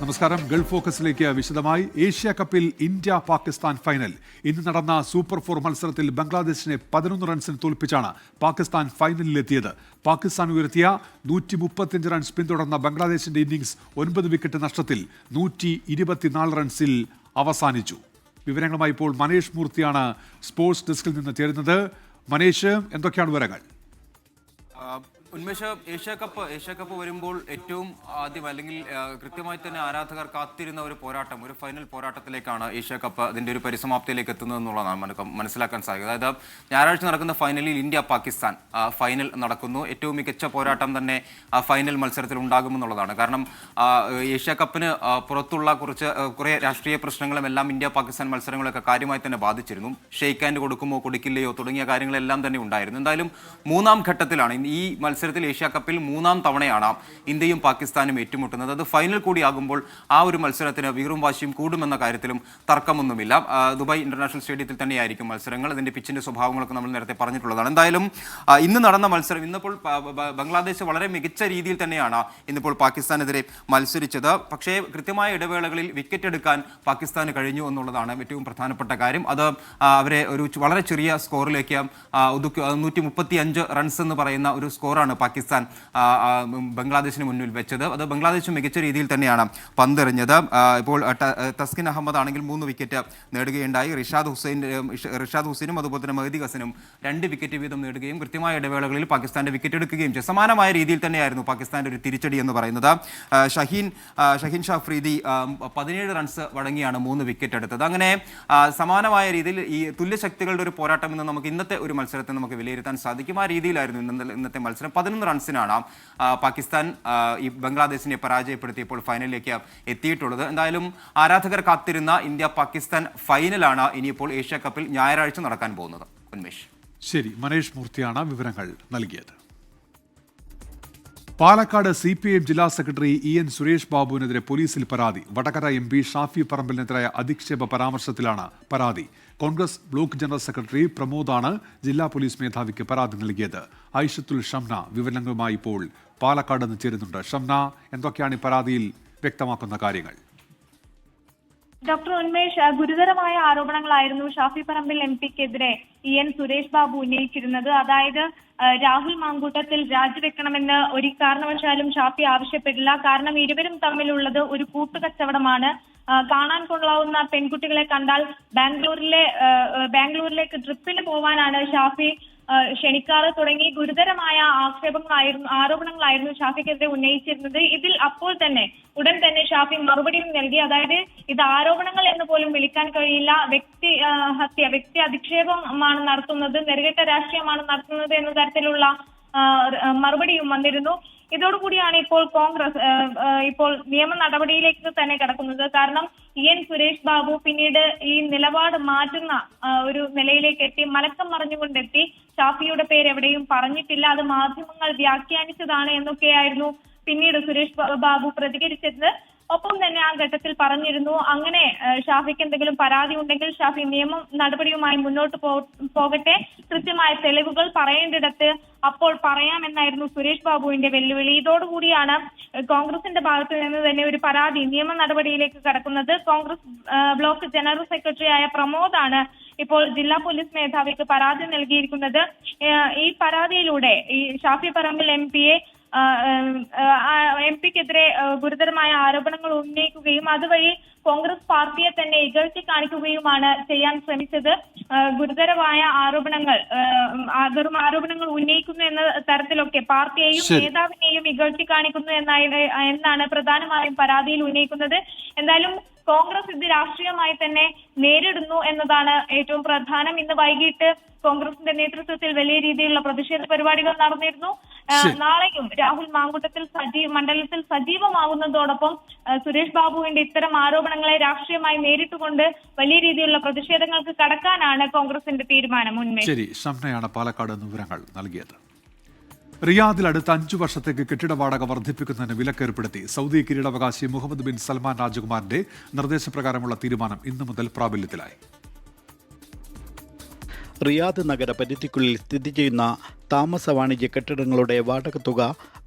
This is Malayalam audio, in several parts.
നമസ്കാരം. ഗൾഫ് ഫോക്കസിലേക്ക് വിശദമായി. ഏഷ്യ കപ്പിൽ ഇന്ത്യ പാകിസ്ഥാൻ ഫൈനൽ. ഇന്ന് നടന്ന സൂപ്പർ 4 മത്സരത്തിൽ ബംഗ്ലാദേശിനെ 11 റൺസിന് തോൽപ്പിച്ചാണ് പാകിസ്ഥാൻ ഫൈനലിലെത്തിയത്. പാകിസ്ഥാൻ ഉയർത്തിയ 135 റൺസ് പിന്തുടർന്ന ബംഗ്ലാദേശിന്റെ ഇന്നിംഗ്സ് 9 വിക്കറ്റ് നഷ്ടത്തിൽ 124 റൺസിൽ അവസാനിച്ചു. വിവരങ്ങളുമായി ഇപ്പോൾ മനേഷ് മൂർത്തിയാണ് സ്പോർട്സ് ഡെസ്കിൽ നിന്ന് ചേരുന്നത്. മനേഷ്, എന്തൊക്കെയാണ് വിവരങ്ങൾ? ഉന്മേഷ്, ഏഷ്യ കപ്പ് വരുമ്പോൾ ഏറ്റവും ആദ്യം അല്ലെങ്കിൽ കൃത്യമായി തന്നെ ആരാധകർ കാത്തിരുന്ന ഒരു പോരാട്ടം, ഒരു ഫൈനൽ പോരാട്ടത്തിലേക്കാണ് ഏഷ്യ കപ്പ് അതിൻ്റെ ഒരു പരിസമാപ്തിയിലേക്ക് എത്തുന്നത് എന്നുള്ളതാണ് നമുക്ക് മനസ്സിലാക്കാൻ സാധിക്കും. അതായത് ഞായറാഴ്ച നടക്കുന്ന ഫൈനലിൽ ഇന്ത്യ പാകിസ്ഥാൻ ഫൈനൽ നടക്കുന്നു. ഏറ്റവും മികച്ച പോരാട്ടം തന്നെ ഫൈനൽ മത്സരത്തിൽ ഉണ്ടാകുമെന്നുള്ളതാണ്. കാരണം ഏഷ്യ കപ്പിന് പുറത്തുള്ള കുറേ രാഷ്ട്രീയ പ്രശ്നങ്ങളും എല്ലാം ഇന്ത്യ പാകിസ്ഥാൻ മത്സരങ്ങളൊക്കെ കാര്യമായി തന്നെ ബാധിച്ചിരുന്നു. ഷെയ്ക്ക് ഹാൻഡ് കൊടുക്കുമോ കൊടുക്കില്ലയോ തുടങ്ങിയ കാര്യങ്ങളെല്ലാം തന്നെ ഉണ്ടായിരുന്നു. എന്തായാലും മൂന്നാം ഘട്ടത്തിലാണ് ഈ മത്സരത്തിൽ ഏഷ്യ കപ്പിൽ 3ാം തവണയാണ് ഇന്ത്യയും പാകിസ്ഥാനും ഏറ്റുമുട്ടുന്നത്. അത് ഫൈനൽ കൂടിയാകുമ്പോൾ ആ ഒരു മത്സരത്തിന് വീറും വാശിയും കൂടുമെന്ന കാര്യത്തിലും തർക്കമൊന്നുമില്ല. ദുബായ് ഇന്റർനാഷണൽ സ്റ്റേഡിയത്തിൽ തന്നെയായിരിക്കും മത്സരങ്ങൾ. അതിന്റെ പിച്ചിന്റെ സ്വഭാവങ്ങളൊക്കെ നമ്മൾ നേരത്തെ പറഞ്ഞിട്ടുള്ളതാണ്. എന്തായാലും ഇന്ന് നടന്ന മത്സരം, ഇന്നിപ്പോൾ ബംഗ്ലാദേശ് വളരെ മികച്ച രീതിയിൽ തന്നെയാണ് ഇന്നിപ്പോൾ പാകിസ്ഥാനെതിരെ മത്സരിച്ചത്. പക്ഷേ കൃത്യമായ ഇടവേളകളിൽ വിക്കറ്റ് എടുക്കാൻ പാകിസ്ഥാന് കഴിഞ്ഞു എന്നുള്ളതാണ് ഏറ്റവും പ്രധാനപ്പെട്ട കാര്യം. അത് അവരെ ഒരു വളരെ ചെറിയ സ്കോറിലേക്ക് 135 റൺസ് എന്ന് പറയുന്ന ഒരു സ്കോറാണ് പാകിസ്ഥാൻ ബംഗ്ലാദേശിന് മുന്നിൽ വെച്ചത്. അത് ബംഗ്ലാദേശ് മികച്ച രീതിയിൽ തന്നെയാണ് പന്തെറിഞ്ഞത്. ഇപ്പോൾ തസ്കിൻ അഹമ്മദ് ആണെങ്കിൽ 3 വിക്കറ്റ് നേടുകയുണ്ടായി. റിഷാദ് ഹുസൈനും അതുപോലെ തന്നെ മെഹദി ഹസനും 2 വിക്കറ്റ് വീതം നേടുകയും കൃത്യമായ ഇടവേളകളിൽ പാകിസ്ഥാന്റെ വിക്കറ്റ് എടുക്കുകയും ചെയ്തു. സമാനമായ രീതിയിൽ തന്നെയായിരുന്നു പാകിസ്ഥാന്റെ ഒരു തിരിച്ചടി എന്ന് പറയുന്നത്. ഷഹീൻ ഷാ അഫ്രീദി 17 റൺസ് വഴങ്ങിയാണ് 3 വിക്കറ്റ് എടുത്തത്. അങ്ങനെ സമാനമായ രീതിയിൽ ഈ തുല്യശക്തികളുടെ ഒരു പോരാട്ടം എന്ന് നമുക്ക് ഇന്നത്തെ ഒരു മത്സരത്തെ നമുക്ക് വിലയിരുത്താൻ സാധിക്കും. ആ രീതിയിലായിരുന്നു ഇന്നത്തെ മത്സരം. 11 റൺസിനാണ് പാകിസ്ഥാൻ ഈ ബംഗ്ലാദേശിനെ പരാജയപ്പെടുത്തിയപ്പോൾ ഫൈനലിലേക്ക് എത്തിയിട്ടുള്ളത്. എന്തായാലും ആരാധകർ കാത്തിരുന്ന ഇന്ത്യ പാകിസ്ഥാൻ ഫൈനലാണ് ഇനിയിപ്പോൾ ഏഷ്യ കപ്പിൽ ഞായറാഴ്ച നടക്കാൻ പോകുന്നത്. ഉന്മേഷ്. ശരി, മനേഷ് മൂർത്തിയാണ് വിവരങ്ങൾ നൽകിയത്. പാലക്കാട് CPIM ജില്ലാ സെക്രട്ടറി EN സുരേഷ് ബാബുവിനെതിരെ പോലീസിൽ പരാതി. വടകര MP ഷാഫി പറമ്പിലിനെതിരായ അധിക്ഷേപ പരാമർശത്തിലാണ് പരാതി. കോൺഗ്രസ് ബ്ലോക്ക് ജനറൽ സെക്രട്ടറി പ്രമോദാണ് ജില്ലാ പോലീസ് മേധാവിക്ക് പരാതി നൽകിയത്. ഐഷത്തുൽ ഷംന വിവരങ്ങളുമായി ഇപ്പോൾ പാലക്കാട് നിന്ന് ചേരുന്നുണ്ട്. ഷംന, എന്തൊക്കെയാണ് ഈ പരാതിയിൽ വ്യക്തമാക്കുന്ന കാര്യങ്ങൾ? ഡോക്ടർ ഉന്മേഷ്, ഗുരുതരമായ ആരോപണങ്ങളായിരുന്നു ഷാഫി പറമ്പിൽ MPക്കെതിരെ EN സുരേഷ് ബാബു ഉന്നയിച്ചിരുന്നത്. അതായത് രാഹുൽ മാങ്കൂട്ടത്തിൽ രാജിവെക്കണമെന്ന് ഒരു കാരണവശാലും ഷാഫി ആവശ്യപ്പെട്ടില്ല. കാരണം ഇരുവരും തമ്മിലുള്ളത് ഒരു കൂട്ടുകച്ചവടമാണ്. കാണാൻ കൊള്ളാവുന്ന പെൺകുട്ടികളെ കണ്ടാൽ ബാംഗ്ലൂരിലേക്ക് ട്രിപ്പിന് പോവാനാണ് ഷാഫി ക്ഷണിക്കാറ് തുടങ്ങി ഗുരുതരമായ ആരോപണങ്ങളായിരുന്നു ഷാഫിക്കെതിരെ ഉന്നയിച്ചിരുന്നത്. ഇതിൽ അപ്പോൾ തന്നെ ഉടൻ തന്നെ ഷാഫി മറുപടിയും നൽകി. അതായത് ഇത് ആരോപണങ്ങൾ എന്ന് പോലും വിളിക്കാൻ കഴിയില്ല, വ്യക്തി അധിക്ഷേപമാണ് നടത്തുന്നത്, നെറുകെട്ട രാഷ്ട്രീയമാണ് നടത്തുന്നത് എന്ന തരത്തിലുള്ള മറുപടിയും വന്നിരുന്നു. ഇതോടുകൂടിയാണ് ഇപ്പോൾ കോൺഗ്രസ് ഇപ്പോൾ നിയമ നടപടിയിലേക്ക് തന്നെ കടക്കുന്നത്. കാരണം EN സുരേഷ് ബാബു പിന്നീട് ഈ നിലപാട് മാറ്റുന്ന ഒരു നിലയിലേക്ക് എത്തി, മലക്കം മറിഞ്ഞുകൊണ്ടെത്തി. ഷാഫിയുടെ പേര് എവിടെയും പറഞ്ഞിട്ടില്ല, അത് മാധ്യമങ്ങൾ വ്യാഖ്യാനിച്ചതാണ് എന്നൊക്കെയായിരുന്നു പിന്നീട് സുരേഷ് ബാബു പ്രതികരിച്ചത്. ഒപ്പം തന്നെ ആ ഘട്ടത്തിൽ പറഞ്ഞിരുന്നു, അങ്ങനെ ഷാഫിക്ക് എന്തെങ്കിലും പരാതി ഉണ്ടെങ്കിൽ ഷാഫി നിയമ നടപടിയുമായി മുന്നോട്ട് പോകട്ടെ, കൃത്യമായ തെളിവുകൾ പറയേണ്ടിടത്ത് അപ്പോൾ പറയാമെന്നായിരുന്നു സുരേഷ് ബാബുവിന്റെ വെല്ലുവിളി. ഇതോടുകൂടിയാണ് കോൺഗ്രസിന്റെ ഭാഗത്ത് നിന്ന് തന്നെ ഒരു പരാതി നിയമ നടപടിയിലേക്ക് കടക്കുന്നത്. കോൺഗ്രസ് ബ്ലോക്ക് ജനറൽ സെക്രട്ടറിയായ പ്രമോദാണ് ഇപ്പോൾ ജില്ലാ പോലീസ് മേധാവിക്ക് പരാതി നൽകിയിരിക്കുന്നത്. ഈ പരാതിയിലൂടെ ഈ ഷാഫി പറമ്പിൽ MPക്കെതിരെ ഗുരുതരമായ ആരോപണങ്ങൾ ഉന്നയിക്കുകയും അതുവഴി കോൺഗ്രസ് പാർട്ടിയെ തന്നെ ഇകഴ്ത്തി കാണിക്കുകയുമാണ് ചെയ്യാൻ ശ്രമിച്ചത്. ഗുരുതരമായ ആരോപണങ്ങൾ ഉന്നയിക്കുന്നു എന്ന തരത്തിലൊക്കെ പാർട്ടിയെയും നേതാവിനെയും ഇകഴ്ത്തി കാണിക്കുന്നു എന്നാണ് പ്രധാനമായും പരാതിയിൽ ഉന്നയിക്കുന്നത്. എന്തായാലും കോൺഗ്രസ് ഇത് രാഷ്ട്രീയമായി തന്നെ നേരിടുന്നു എന്നതാണ് ഏറ്റവും പ്രധാനം. ഇന്ന് വൈകിട്ട് കോൺഗ്രസിന്റെ നേതൃത്വത്തിൽ വലിയ രീതിയിലുള്ള പ്രതിഷേധ പരിപാടികൾ നടന്നിരുന്നു. നാളെയും രാഹുൽ മാങ്കൂട്ടത്തിൽ മണ്ഡലത്തിൽ സജീവമാകുന്നതോടൊപ്പം സുരേഷ് ബാബുവിന്റെ ഇത്തരം ആരോപണങ്ങളെ രാഷ്ട്രീയമായി നേരിട്ടുകൊണ്ട് വലിയ രീതിയിലുള്ള പ്രതിഷേധങ്ങൾക്ക് കടക്കാനാണ് കോൺഗ്രസിന്റെ തീരുമാനം. ശരി, ഷംനയാണ് പാലക്കാട് വിവരങ്ങൾ നൽകിയത്. റിയാദിൽ അടുത്ത 5 വർഷത്തേക്ക് കെട്ടിട വാടക വർദ്ധിപ്പിക്കുന്നതിന് വിലക്കേർപ്പെടുത്തി. സൗദി കിരീടാവകാശി മുഹമ്മദ് ബിൻ സൽമാൻ രാജകുമാരന്റെ നിർദ്ദേശപ്രകാരമുള്ള തീരുമാനം ഇന്നു മുതൽ പ്രാബല്യത്തിലായി. റിയാദ് നഗര പരിധിക്കുള്ളിൽ സ്ഥിതി ചെയ്യുന്ന താമസ വാണിജ്യ കെട്ടിടങ്ങളുടെ വാടക തുക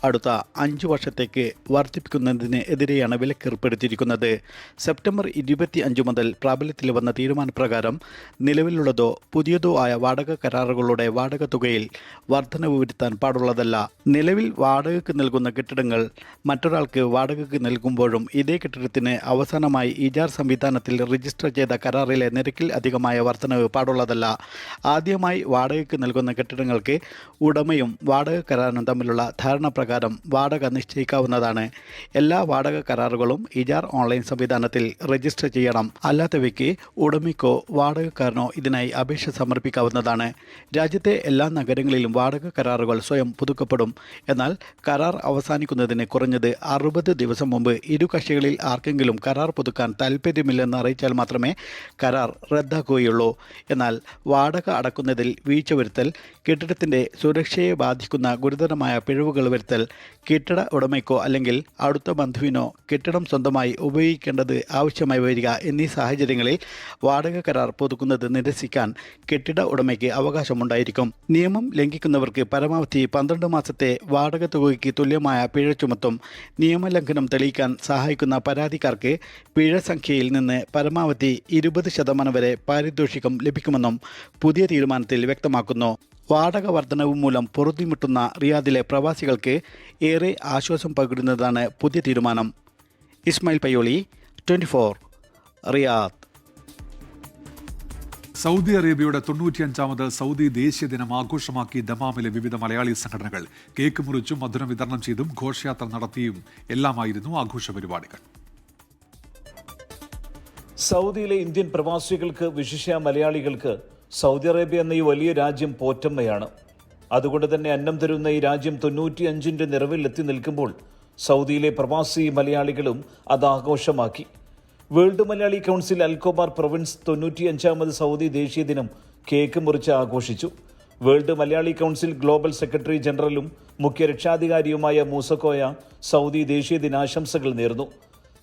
അടുത്ത 5 വർഷത്തേക്ക് വർദ്ധിപ്പിക്കുന്നതിന് എതിരെയാണ് വിലക്കേർപ്പെടുത്തിയിരിക്കുന്നത്. സെപ്റ്റംബർ 25 മുതൽ പ്രാബല്യത്തിൽ വന്ന തീരുമാനപ്രകാരം നിലവിലുള്ളതോ പുതിയതോ ആയ വാടക കരാറുകളുടെ വാടക തുകയിൽ വർധനവ് വരുത്താൻ പാടുള്ളതല്ല. നിലവിൽ വാടകയ്ക്ക് നൽകുന്ന കെട്ടിടങ്ങൾ മറ്റൊരാൾക്ക് വാടകയ്ക്ക് നൽകുമ്പോഴും ഇതേ കെട്ടിടത്തിന് അവസാനമായി ഇജാർ സംവിധാനത്തിൽ രജിസ്റ്റർ ചെയ്ത കരാറിലെ നിരക്കിൽ അധികമായ വർധനവ് പാടുള്ളതല്ല. ആദ്യമായി വാടകയ്ക്ക് നൽകുന്ന കെട്ടിടങ്ങൾക്ക് ഉടമയും വാടക കരാറും തമ്മിലുള്ള ധാരണ പ്രകാരം വാടക നിശ്ചയിക്കാവുന്നതാണ്. എല്ലാ വാടക കരാറുകളും ഇജാർ ഓൺലൈൻ സംവിധാനത്തിൽ രജിസ്റ്റർ ചെയ്യണം. അല്ലാത്തവയ്ക്ക് ഉടമയ്ക്കോ വാടകക്കാരനോ ഇതിനായി അപേക്ഷ സമർപ്പിക്കാവുന്നതാണ്. രാജ്യത്തെ എല്ലാ നഗരങ്ങളിലും വാടക കരാറുകൾ സ്വയം പുതുക്കപ്പെടും. എന്നാൽ കരാർ അവസാനിക്കുന്നതിന് കുറഞ്ഞത് 60 ദിവസം മുമ്പ് ഇരു കക്ഷികളിൽ ആർക്കെങ്കിലും കരാർ പുതുക്കാൻ താൽപ്പര്യമില്ലെന്ന് അറിയിച്ചാൽ മാത്രമേ കരാർ റദ്ദാക്കുകയുള്ളൂ. എന്നാൽ വാടക അടക്കുന്നതിൽ വീഴ്ച വരുത്തൽ, കെട്ടിടത്തിൻ്റെ സുരക്ഷയെ ബാധിക്കുന്ന ഗുരുതരമായ പിഴവുകൾ വരുത്തൽ, കെട്ടിട ഉടമയ്ക്കോ അല്ലെങ്കിൽ അടുത്ത ബന്ധുവിനോ കെട്ടിടം സ്വന്തമായി ഉപയോഗിക്കേണ്ടത് ആവശ്യമായി വരിക എന്നീ സാഹചര്യങ്ങളിൽ വാടക കരാർ പുതുക്കുന്നത് നിരസിക്കാൻ കെട്ടിട ഉടമയ്ക്ക് അവകാശമുണ്ടായിരിക്കും. നിയമം ലംഘിക്കുന്നവർക്ക് പരമാവധി 12 മാസത്തെ വാടക തുകയ്ക്ക് തുല്യമായ പിഴ ചുമത്തും. നിയമലംഘനം തെളിയിക്കാൻ സഹായിക്കുന്ന പരാതിക്കാർക്ക് പിഴ സംഖ്യയിൽ നിന്ന് പരമാവധി 20% വരെ പാരിതോഷികം ലഭിക്കുമെന്നും പുതിയ തീരുമാനത്തിൽ വ്യക്തമാക്കുന്നു. വാടക വർധനവ് മൂലം പൊറുതിമുട്ടുന്ന റിയാദിലെ പ്രവാസികൾക്ക് ഏറെ ആശ്വാസം പകരുന്നതാണ് പുതിയ തീരുമാനം. ഇസ്മായിൽ പയ്യോളി, 24, റിയാദ്. സൗദി അറേബ്യയുടെ 95ാമത് സൗദി ദേശീയ ദിനം ആഘോഷമാക്കി ദമാമിലെ വിവിധ മലയാളി സംഘടനകൾ. കേക്ക് മുറിച്ചും മധുരം വിതരണം ചെയ്തും ഘോഷയാത്ര നടത്തിയും എല്ലാമായിരുന്നു ആഘോഷ പരിപാടികൾ. സൗദിയിലെ ഇന്ത്യൻ പ്രവാസികൾക്ക്, വിശിഷ്യ മലയാളികൾക്ക് സൗദി അറേബ്യ എന്ന ഈ വലിയ രാജ്യം പോറ്റമ്മയാണ്. അതുകൊണ്ട് തന്നെ അന്നം തരുന്ന ഈ രാജ്യം 95ന്റെ നിറവിൽ എത്തി നിൽക്കുമ്പോൾ സൗദിയിലെ പ്രവാസി മലയാളികളും അത് ആഘോഷമാക്കി. World Malayali council Al Khobar province 95ാമത് സൗദി ദേശീയ ദിനം കേക്ക് മുറിച്ച് ആഘോഷിച്ചു. World Malayali council global secretary ജനറലും മുഖ്യ രക്ഷാധികാരിയുമായ മൂസക്കോയ സൗദി ദേശീയ ദിനാശംസകൾ നേർന്നു.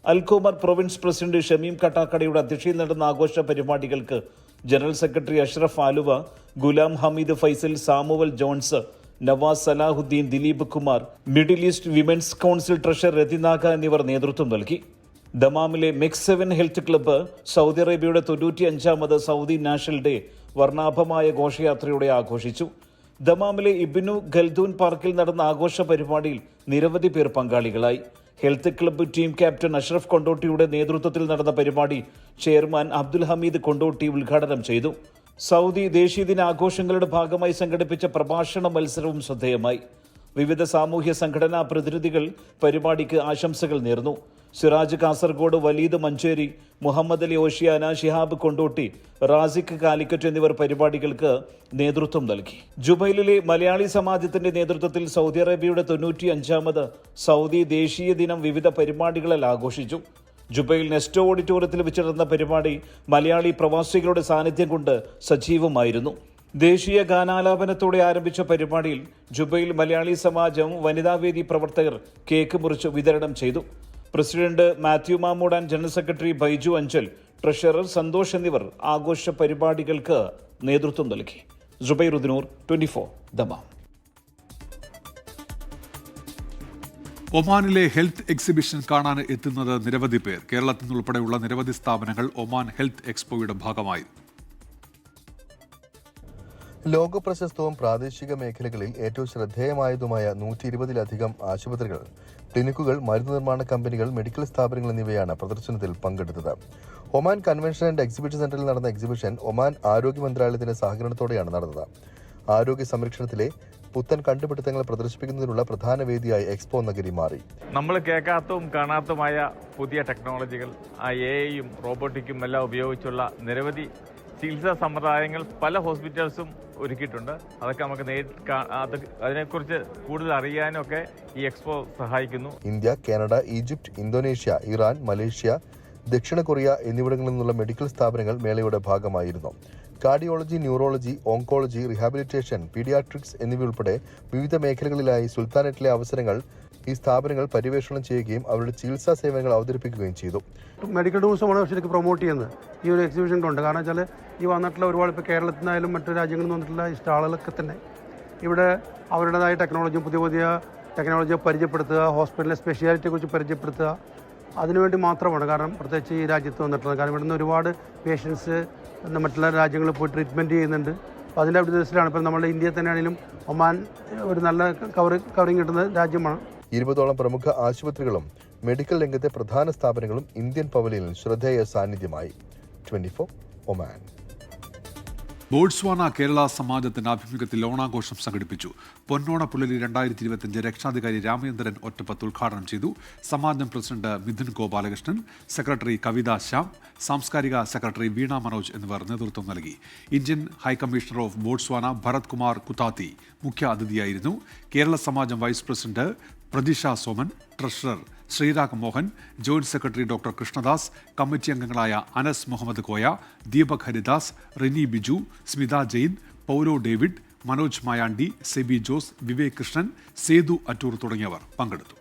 അൽക്കോബാർ പ്രൊവിൻസ് പ്രസിഡന്റ് ഷമീം കട്ടാക്കടയുടെ അധ്യക്ഷതയിൽ നടന്ന ആഘോഷ പരിപാടികൾക്ക് general secretary Ashraf Aluva, Ghulam Hameed Faisal, Samuel Johns, Nawaz Salahuddin, Dileep Kumar, Middle East women's council treasurer Rathinaga എന്നിവർ നേതൃത്വം നൽകി. ദമാമിലെ മെക്സ് 7 ഹെൽത്ത് ക്ലബ്ബ് സൗദി അറേബ്യയുടെ 95ാമത് സൗദി നാഷണൽ ഡേ വർണ്ണാഭമായ ഘോഷയാത്രയോടെ ആഘോഷിച്ചു. ദമാമിലെ ഇബ്നു ഖൽദൂൻ പാർക്കിൽ നടന്ന ആഘോഷ പരിപാടിയിൽ നിരവധി പേർ പങ്കാളികളായി. Health club team captain Ashraf കൊണ്ടോട്ടിയുടെ നേതൃത്വത്തിൽ നടന്ന പരിപാടി ചെയർമാൻ അബ്ദുൽ ഹമീദ് കൊണ്ടോട്ടി ഉദ്ഘാടനം ചെയ്തു. സൗദി ദേശീയ ദിന ആഘോഷങ്ങളുടെ ഭാഗമായി സംഘടിപ്പിച്ച പ്രഭാഷണ മത്സരവും ശ്രദ്ധേയമായി. വിവിധ സാമൂഹ്യ സംഘടനാ പ്രതിനിധികൾ പരിപാടിക്ക് ആശംസകൾ നേർന്നു. സിറാജ് കാസർഗോഡ്, വലീദ് മഞ്ചേരി, മുഹമ്മദ് അലി ഓഷിയാന, ഷിഹാബ് കൊണ്ടോട്ടി, റാസിഖ് കാലിക്കറ്റ് എന്നിവർ പരിപാടികൾക്ക് നേതൃത്വം നൽകി. ജുബൈലിലെ മലയാളി സമാജത്തിന്റെ നേതൃത്വത്തിൽ സൗദി അറേബ്യയുടെ 95ാമത് സൗദി ദേശീയ ദിനം വിവിധ പരിപാടികളിൽ ആഘോഷിച്ചു. ജുബൈൽ നെസ്റ്റോ ഓഡിറ്റോറിയത്തിൽ വെച്ച് നടന്ന പരിപാടി മലയാളി പ്രവാസികളുടെ സാന്നിധ്യം കൊണ്ട് സജീവമായിരുന്നു. ദേശീയ ഗാനാലാപനത്തോടെ ആരംഭിച്ച പരിപാടിയിൽ ജുബൈൽ മലയാളി സമാജം വനിതാവേദി പ്രവർത്തകർ കേക്ക് മുറിച്ച് വിതരണം ചെയ്തു. President Mathew Mamoodan, general secretary Baiju Anchal, treasurer Santhosh എന്നിവർ ആഘോഷ പരിപാടികൾക്ക് നേതൃത്വം നൽകി. സുബൈറുദ്ദീനൂർ, 24, ദമാം. ഒമാനിലെ ഹെൽത്ത് എക്സിബിഷൻ കാണാൻ എത്തുന്നത് നിരവധി പേർ. കേരളത്തിൽ നിന്നുൾപ്പെടെയുള്ള നിരവധി സ്ഥാപനങ്ങൾ ഒമാൻ ഹെൽത്ത് എക്സ്പോയുടെ ഭാഗമായി. ലോകപ്രശസ്തവും പ്രാദേശിക മേഖലകളിൽ ഏറ്റവും ശ്രദ്ധേയമായതുമായ 120-ലധികം ആശുപത്രികൾ, ക്ലിനിക്കുകൾ, മരുന്ന് നിർമ്മാണ കമ്പനികൾ, മെഡിക്കൽ സ്ഥാപനങ്ങൾ എന്നിവയാണ് പ്രദർശനത്തിൽ പങ്കെടുത്തത്. ഒമാൻ കൺവെൻഷൻ ആൻഡ് എക്സിബിഷൻ സെന്ററിൽ നടന്ന എക്സിബിഷൻ ഒമാൻ ആരോഗ്യ മന്ത്രാലയത്തിന്റെ സഹകരണത്തോടെയാണ് നടന്നത്. ആരോഗ്യ സംരക്ഷണത്തിലെ പുത്തൻ കണ്ടുപിടുത്തങ്ങൾ പ്രദർശിപ്പിക്കുന്നതിനുള്ള പ്രധാന വേദിയായി എക്സ്പോ നഗരി മാറി. നമ്മൾ കേൾക്കാത്തതും കാണാത്തതുമായ പുതിയ ടെക്നോളജികൾ, AI-യും റോബോട്ടിക്കും എല്ലാം ഉപയോഗിച്ചുള്ള നിരവധി ചികിത്സാ സമ്പ്രദായങ്ങൾ പല ഹോസ്പിറ്റൽസും ഒരുക്കിയിട്ടുണ്ട്. അതൊക്കെ നമുക്ക് അതിനെക്കുറിച്ച് കൂടുതൽ അറിയാനും ഒക്കെ ഈ എക്സ്പോ സഹായിക്കുന്നു. India, Canada, Egypt, Indonesia, Iran, Malaysia, ദക്ഷിണ കൊറിയ എന്നിവിടങ്ങളിൽ നിന്നുള്ള മെഡിക്കൽ സ്ഥാപനങ്ങൾ മേളയുടെ ഭാഗമായിരുന്നു. Cardiology, neurology, oncology, rehabilitation, paediatrics എന്നിവയുൾപ്പെടെ വിവിധ മേഖലകളിലായി സുൽത്താനറ്റിലെ അവസരങ്ങൾ ഈ സ്ഥാപനങ്ങൾ പര്യവേഷണം ചെയ്യുകയും അവരുടെ ചികിത്സാ സേവനങ്ങൾ അവതരിപ്പിക്കുകയും ചെയ്തു. മെഡിക്കൽ ടൂറിസമാണ് ശരിക്കും പ്രൊമോട്ട് ചെയ്യുന്നത് ഈ ഒരു എക്സിബിഷൻ കൊണ്ട്. കാരണം വെച്ചാൽ ഈ വന്നിട്ടുള്ള ഒരുപാട് ഇപ്പോൾ കേരളത്തിൽ നിന്നായാലും മറ്റു രാജ്യങ്ങളിൽ നിന്ന് വന്നിട്ടുള്ള ഈ സ്റ്റാളുകളൊക്കെ തന്നെ ഇവിടെ അവരുടേതായ ടെക്നോളജിയും പുതിയ പുതിയ ടെക്നോളജിയെ പരിചയപ്പെടുത്തുക, ഹോസ്പിറ്റലിലെ സ്പെഷ്യാലിറ്റിയെക്കുറിച്ച് പരിചയപ്പെടുത്തുക, അതിനുവേണ്ടി മാത്രമാണ്. കാരണം പ്രത്യേകിച്ച് ഈ രാജ്യത്ത് വന്നിട്ടുള്ളത്. കാരണം ഇവിടുന്ന് ഒരുപാട് പേഷ്യൻസ് മറ്റുള്ള രാജ്യങ്ങളിൽ പോയി ട്രീറ്റ്മെൻറ്റ് ചെയ്യുന്നുണ്ട്. അപ്പോൾ അതിൻ്റെ അടിസ്ഥാനത്തിലാണ് ഇപ്പോൾ നമ്മുടെ ഇന്ത്യയിൽ തന്നെയാണെങ്കിലും ഒമാൻ ഒരു നല്ല കവറിങ് കിട്ടുന്ന രാജ്യമാണ്. 20ഓളം പ്രമുഖ ആശുപത്രികളും മെഡിക്കൽ രംഗത്തെ പ്രധാന സ്ഥാപനങ്ങളും ഇന്ത്യൻ പവലിയനിൽ ശ്രദ്ധേയ സാന്നിധ്യമായി. 24 ഒമാൻ. ബോട്സ്വാന കേരള സമാജത്തിന്റെ ആഭിമുഖ്യത്തിൽ ഓണാഘോഷം സംഘടിപ്പിച്ചു. പൊന്നോണ പുലരി 2025 രക്ഷാധികാരി രാമചന്ദ്രൻ ഒറ്റപ്പത്ത് ഉദ്ഘാടനം ചെയ്തു. സമാജം പ്രസിഡന്റ് മിഥുൻ ഗോപാലകൃഷ്ണൻ, സെക്രട്ടറി കവിത ശ്യാം, സാംസ്കാരിക സെക്രട്ടറി വീണ മനോജ് എന്നിവർ നേതൃത്വം നൽകി. Indian high commissioner of Botswana Bharat Kumar Kuthathi മുഖ്യ അതിഥിയായിരുന്നു. Kerala Samajam vice president Prathisha Soman, treasurer Sreerag Mohan, joint secretary doctor Krishnadas, committee അംഗങ്ങളായ Anas Muhammad Koya, Deepak Haridas, Rini Biju, Smitha Jain, Paulo David, Manoj Mayandi, Sebi Jose, Vivek Krishnan, Sethu Attoor തുടങ്ങിയവർ പങ്കെടുത്തു.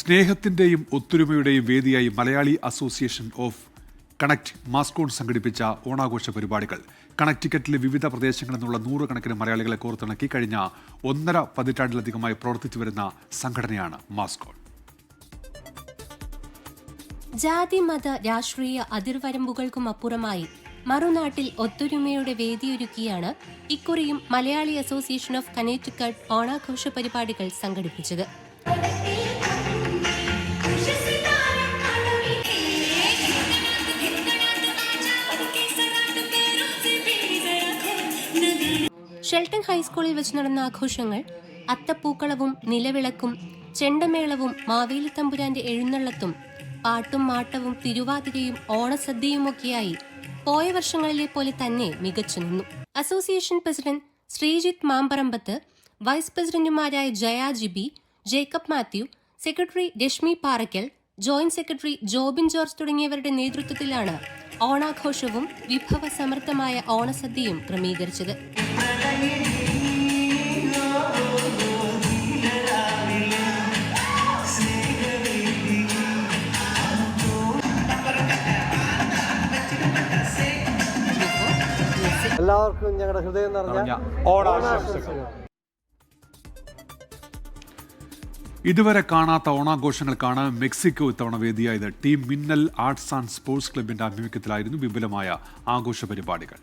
സ്നേഹത്തിന്റെയും ഒത്തൊരുമയുടെയും വേദിയായി മലയാളി അസോസിയേഷൻ ഓഫ് കണക്ട് മാസ്കോൺ സംഘടിപ്പിച്ച ഓണാഘോഷ പരിപാടികൾ. കണക്റ്റിക്കറ്റിലെ വിവിധ പ്രദേശങ്ങളിൽ നിന്നുള്ള 100 കണക്കിന് മലയാളികളെ കോർത്തിണക്കി കഴിഞ്ഞ 1.5 പതിറ്റാണ്ടിലധികമായി പ്രവർത്തിച്ചു വരുന്ന സംഘടനയാണ് മാസ്കോൺ. ജാതി മത രാഷ്ട്രീയ അതിർവരമ്പുകൾക്കും അപ്പുറമായി മറുനാട്ടിൽ ഒത്തൊരുമയുടെ വേദിയൊരുക്കിയാണ് ഇക്കുറിയും മലയാളി അസോസിയേഷൻ ഓഫ് കണക്റ്റിക്കറ്റ് ഓണാഘോഷ പരിപാടികൾ സംഘടിപ്പിച്ചത്. ഷെൽട്ടൺ ഹൈസ്കൂളിൽ വെച്ച് നടന്ന ആഘോഷങ്ങൾ അത്തപ്പൂക്കളവും നിലവിളക്കും ചെണ്ടമേളവും മാവേലി തമ്പുരാന്റെ എഴുന്നള്ളത്തും പാട്ടും മാട്ടവും തിരുവാതിരയും ഓണസദ്യയുമൊക്കെയായി പോയ വർഷങ്ങളിലെ പോലെ തന്നെ മികച്ചു നിന്നു. Association president Sreejith Mamparambath, vice പ്രസിഡന്റുമാരായ Jaya Jibi, Jacob Mathew, secretary Reshmi Paraykkal, joint secretary Jobin George തുടങ്ങിയവരുടെ നേതൃത്വത്തിലാണ് ഓണാഘോഷവും വിഭവസമൃദ്ധമായ ഓണസദ്യയും ക്രമീകരിച്ചത്. എല്ലാവർക്കും ഞങ്ങളുടെ ഹൃദയം നിറഞ്ഞ ഓണാശംസകൾ. ഇതുവരെ കാണാത്ത ഓണാഘോഷങ്ങൾക്കാണ് മെക്സിക്കോ ഇത്തവണ വേദിയായത്. ടീം മിന്നൽ ആർട്സ് ആൻഡ് സ്പോർട്സ് ക്ലബിന്റെ ആഭിമുഖ്യത്തിലായിരുന്നു വിപുലമായ ആഘോഷ പരിപാടികൾ.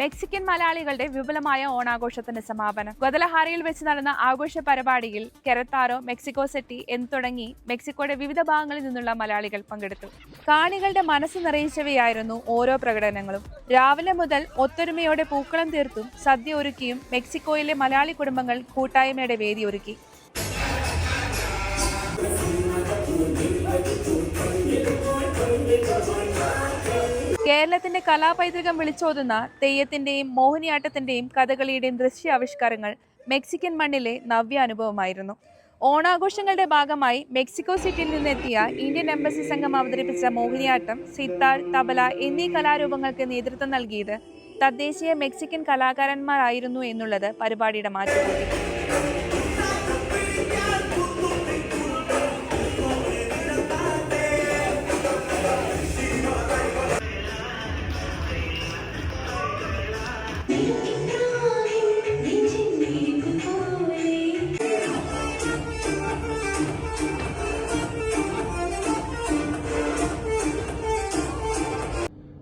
മെക്സിക്കൻ മലയാളികളുടെ വിപുലമായ ഓണാഘോഷത്തിന്റെ സമാപനം ഗുദലഹാരയിൽ വെച്ച് നടന്ന ആഘോഷ പരിപാടിയിൽ കെരത്താറോ, മെക്സിക്കോ സിറ്റി എന്ന് തുടങ്ങി മെക്സിക്കോയുടെ വിവിധ ഭാഗങ്ങളിൽ നിന്നുള്ള മലയാളികൾ പങ്കെടുത്തു. കാണികളുടെ മനസ്സ് നിറയിച്ചവയായിരുന്നു ഓരോ പ്രകടനങ്ങളും. രാവിലെ മുതൽ ഒത്തൊരുമയോടെ പൂക്കളം തീർത്തും സദ്യ ഒരുക്കിയും മെക്സിക്കോയിലെ മലയാളി കുടുംബങ്ങൾ കൂട്ടായ്മയുടെ വേദി ഒരുക്കി. കേരളത്തിന്റെ കലാപൈതൃകം വിളിച്ചോതുന്ന തെയ്യത്തിന്റെയും മോഹിനിയാട്ടത്തിന്റെയും കഥകളിയുടെയും ദൃശ്യാവിഷ്കാരങ്ങൾ മെക്സിക്കൻ മണ്ണിലെ നവ്യ അനുഭവമായിരുന്നു. ഓണാഘോഷങ്ങളുടെ ഭാഗമായി മെക്സിക്കോ സിറ്റിയിൽ നിന്നെത്തിയ ഇന്ത്യൻ എംബസി സംഘം അവതരിപ്പിച്ച മോഹിനിയാട്ടം, സിത്താർ, തബല എന്നീ കലാരൂപങ്ങൾക്ക് നേതൃത്വം നൽകിയത് തദ്ദേശീയ മെക്സിക്കൻ കലാകാരന്മാരായിരുന്നു എന്നുള്ളത് പരിപാടിയുടെ മാറ്റുകൂട്ടി.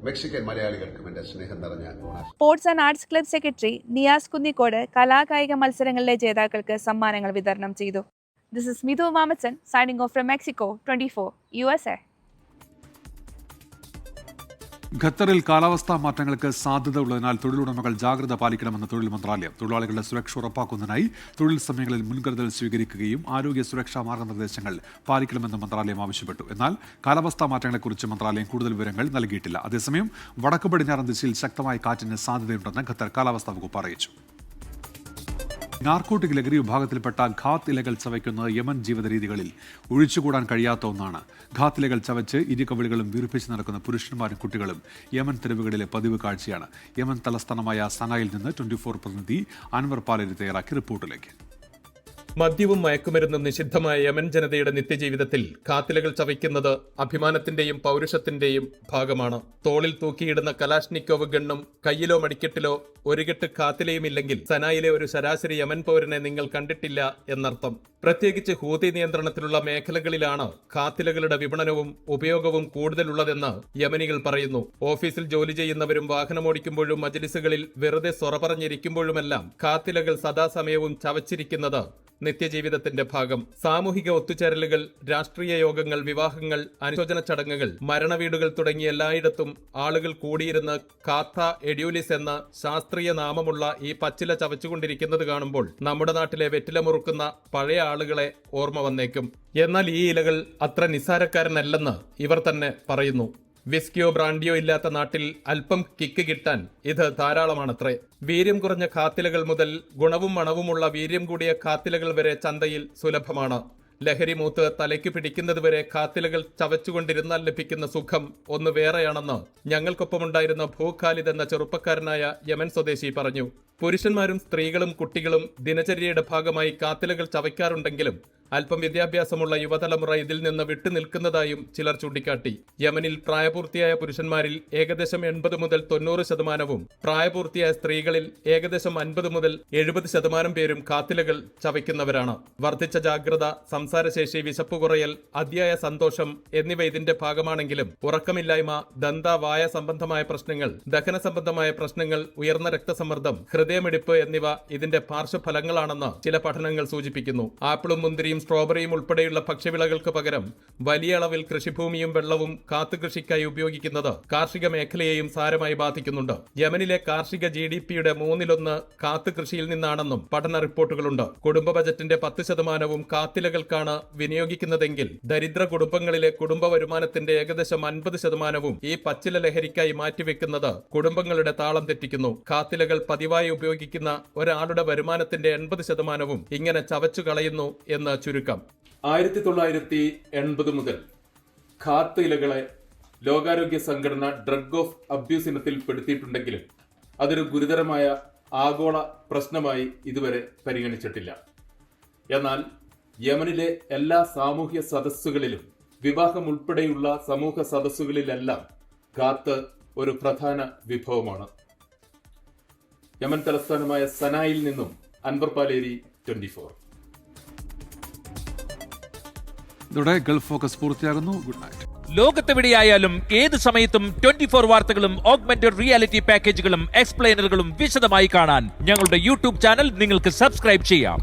മെക്സിക്കൻ മലയാളികൾക്കും എൻ്റെ സ്നേഹം നിറഞ്ഞ sports and arts club secretary Niyas Kunnicode കലാകായിക മത്സരങ്ങളിലെ ജേതാക്കൾക്ക് സമ്മാനങ്ങൾ വിതരണം ചെയ്തു. This is Mithu Mamachan signing off from Mexico 24 USA. ഖത്തറിൽ കാലാവസ്ഥാ മാറ്റങ്ങൾക്ക് സാധ്യത ഉള്ളതിനാൽ തൊഴിലുടമകൾ ജാഗ്രത പാലിക്കണമെന്ന് തൊഴിൽ മന്ത്രാലയം. തൊഴിലാളികളുടെ സുരക്ഷ ഉറപ്പാക്കുന്നതിനായി തൊഴിൽ സമയങ്ങളിൽ മുൻകരുതൽ സ്വീകരിക്കുകയും ആരോഗ്യ സുരക്ഷാ മാർഗനിർദ്ദേശങ്ങൾ പാലിക്കണമെന്ന് മന്ത്രാലയം ആവശ്യപ്പെട്ടു. എന്നാൽ കാലാവസ്ഥാ മാറ്റങ്ങളെക്കുറിച്ച് മന്ത്രാലയം കൂടുതൽ വിവരങ്ങൾ നൽകിയിട്ടില്ല. അതേസമയം വടക്ക് പടിഞ്ഞാറൻ ദിശയിൽ ശക്തമായ കാറ്റിന് സാധ്യതയുണ്ടെന്ന് ഖത്തർ കാലാവസ്ഥാ വകുപ്പ് അറിയിച്ചു. നാർക്കോട്ടിക് ലഹരി വിഭാഗത്തിൽപ്പെട്ട ഘാത്ത് ഇലകൾ ചവയ്ക്കുന്നത് യമൻ ജീവിത രീതികളിൽ ഒഴിച്ചുകൂടാൻ കഴിയാത്ത ഒന്നാണ്. ഘാത്ത് ഇലകൾ ചവച്ച് ഇരുകവിളികളും വീർപ്പിച്ച് നടക്കുന്ന പുരുഷന്മാരും കുട്ടികളും യമൻ തെരുവുകളിലെ പതിവ് കാഴ്ചയാണ്. യമൻ തലസ്ഥാനമായ സനായിൽ നിന്ന് 24 പ്രതിനിധി അൻവർ പാലേരി തയ്യാറാക്കിയ റിപ്പോർട്ടിലേക്ക്. മദ്യവും മയക്കുമരുന്നും നിഷിദ്ധമായ യമൻ ജനതയുടെ നിത്യജീവിതത്തിൽ കാത്തിലകൾ ചവയ്ക്കുന്നത് അഭിമാനത്തിന്റെയും പൗരുഷത്തിന്റെയും ഭാഗമാണ്. തോളിൽ തൂക്കിയിടുന്ന കലാഷ്നിക്കോവ് ഗണ്ണും കയ്യിലോ മടിക്കെട്ടിലോ ഒരു കെട്ട് കാത്തിലയുമില്ലെങ്കിൽ സനായിലെ ഒരു ശരാശരി യമൻ പൗരനെ നിങ്ങൾ കണ്ടിട്ടില്ല എന്നർത്ഥം. പ്രത്യേകിച്ച് ഹൂതി നിയന്ത്രണത്തിലുള്ള മേഖലകളിലാണ് കാത്തിലകളുടെ വിപണനവും ഉപയോഗവും കൂടുതലുള്ളതെന്ന് യമനികൾ പറയുന്നു. ഓഫീസിൽ ജോലി ചെയ്യുന്നവരും വാഹനമോടിക്കുമ്പോഴും മജ്ലിസുകളിൽ വെറുതെ സൊറ പറഞ്ഞിരിക്കുമ്പോഴുമെല്ലാം കാത്തിലകൾ സദാസമയവും ചവച്ചിരിക്കുന്നത് നിത്യജീവിതത്തിന്റെ ഭാഗം. സാമൂഹിക ഒത്തുചേരലുകൾ, രാഷ്ട്രീയ യോഗങ്ങൾ, വിവാഹങ്ങൾ, അനുശോചന ചടങ്ങുകൾ, മരണവീടുകൾ തുടങ്ങിയ എല്ലായിടത്തും ആളുകൾ കൂടിയിരുന്ന് കാത്ത എഡ്യൂലിസ് എന്ന ശാസ്ത്രീയ നാമമുള്ള ഈ പച്ചില ചവച്ചുകൊണ്ടിരിക്കുന്നത് കാണുമ്പോൾ നമ്മുടെ നാട്ടിലെ വെറ്റില മുറുക്കുന്ന പഴയ ആളുകളെ ഓർമ്മ വന്നേക്കും. എന്നാൽ ഈ ഇലകൾ അത്ര നിസ്സാരക്കാരനല്ലെന്ന് ഇവർ തന്നെ പറയുന്നു. വിസ്കിയോ ബ്രാൻഡിയോ ഇല്ലാത്ത നാട്ടിൽ അല്പം കിക്ക് കിട്ടാൻ ഇത് ധാരാളമാണത്രേ. വീര്യം കുറഞ്ഞ കാത്തിലകൾ മുതൽ ഗുണവും മണവുമുള്ള വീര്യം കൂടിയ കാത്തിലകൾ വരെ ചന്തയിൽ സുലഭമാണ്. ലഹരി മൂത്ത് തലയ്ക്ക് പിടിക്കുന്നതുവരെ കാത്തിലകൾ ചവച്ചുകൊണ്ടിരുന്നാൽ ലഭിക്കുന്ന സുഖം ഒന്ന് വേറെയാണെന്ന് ഞങ്ങൾക്കൊപ്പമുണ്ടായിരുന്ന ഭൂഖാലിദ് എന്ന ചെറുപ്പക്കാരനായ യമൻ സ്വദേശി പറഞ്ഞു. പുരുഷന്മാരും സ്ത്രീകളും കുട്ടികളും ദിനചര്യയുടെ ഭാഗമായി കാത്തിലകൾ ചവയ്ക്കാറുണ്ടെങ്കിലും അല്പം വിദ്യാഭ്യാസമുള്ള യുവതലമുറ ഇതിൽ നിന്ന് വിട്ടുനിൽക്കുന്നതായും ചിലർ ചൂണ്ടിക്കാട്ടി. യമനിൽ പ്രായപൂർത്തിയായ പുരുഷന്മാരിൽ ഏകദേശം 80 മുതൽ 90%, പ്രായപൂർത്തിയായ സ്ത്രീകളിൽ ഏകദേശം 50 മുതൽ 70% പേരും കാത്തിലകൾ ചവയ്ക്കുന്നവരാണ്. വർദ്ധിച്ച ജാഗ്രത, സംസാരശേഷി, വിശപ്പ് കുറയൽ, അതിയായ സന്തോഷം എന്നിവ ഇതിന്റെ ഭാഗമാണെങ്കിലും ഉറക്കമില്ലായ്മ, വായ സംബന്ധമായ പ്രശ്നങ്ങൾ, ദഹന സംബന്ധമായ പ്രശ്നങ്ങൾ, ഉയർന്ന രക്തസമ്മർദ്ദം, ഹൃദയമിടിപ്പ് എന്നിവ ഇതിന്റെ പാർശ്വഫലങ്ങളാണെന്ന് ചില പഠനങ്ങൾ സൂചിപ്പിക്കുന്നു. ആപ്പിളും മുന്തിരിയും സ്ട്രോബെറിയും ഉൾപ്പെടെയുള്ള ഭക്ഷ്യവിളകൾക്ക് പകരം വലിയ അളവിൽ കൃഷിഭൂമിയും വെള്ളവും കാത്തുകൃഷിക്കായി ഉപയോഗിക്കുന്നത് കാർഷിക മേഖലയെയും സാരമായി ബാധിക്കുന്നുണ്ട്. യമനിലെ കാർഷിക GDPയുടെ 1/3 കാത്തുകൃഷിയിൽ നിന്നാണെന്നും പഠന റിപ്പോർട്ടുകളുണ്ട്. കുടുംബ ബജറ്റിന്റെ 10% കാത്തിലകൾക്കാണ് വിനിയോഗിക്കുന്നതെങ്കിൽ ദരിദ്ര കുടുംബങ്ങളിലെ കുടുംബ വരുമാനത്തിന്റെ ഏകദേശം 50% ഈ പച്ചില ലഹരിക്കായി മാറ്റിവെക്കുന്നത് കുടുംബങ്ങളുടെ താളം തെറ്റിക്കുന്നു. കാത്തിലകൾ പതിവായി ഉപയോഗിക്കുന്ന ഒരാളുടെ വരുമാനത്തിന്റെ 80% ഇങ്ങനെ ചവച്ചു കളയുന്നു എന്ന് ചുരുക്കം. 1980 മുതൽ ഖാത്ത് ഇലകളെ ലോകാരോഗ്യ സംഘടന ഡ്രഗ് ഓഫ് അബ്യൂസ് ഇനത്തിൽ പെടുത്തിയിട്ടുണ്ടെങ്കിലും അതൊരു ഗുരുതരമായ ആഗോള പ്രശ്നമായി ഇതുവരെ പരിഗണിച്ചിട്ടില്ല. എന്നാൽ യമനിലെ എല്ലാ സാമൂഹ്യ സദസ്സുകളിലും, വിവാഹം ഉൾപ്പെടെയുള്ള സമൂഹ സദസ്സുകളിലെല്ലാം ഖാത്ത് ഒരു പ്രധാന വിഭവമാണ്. യമൻ തലസ്ഥാനമായ സനായിൽ നിന്നും അൻവർ പാലേരി, 24. ഇതോടെ ഗൾഫ് ഫോക്കസ് പൂർത്തിയാകുന്നു. Good night. ലോകത്തെവിടെയായാലും ഏത് സമയത്തും 24 വാർത്തകളും ഓഗ്മെന്റഡ് റിയാലിറ്റി പാക്കേജുകളും എക്സ്പ്ലെയിനറുകളും വിശദമായി കാണാൻ ഞങ്ങളുടെ യൂട്യൂബ് ചാനൽ നിങ്ങൾക്ക് സബ്സ്ക്രൈബ് ചെയ്യാം.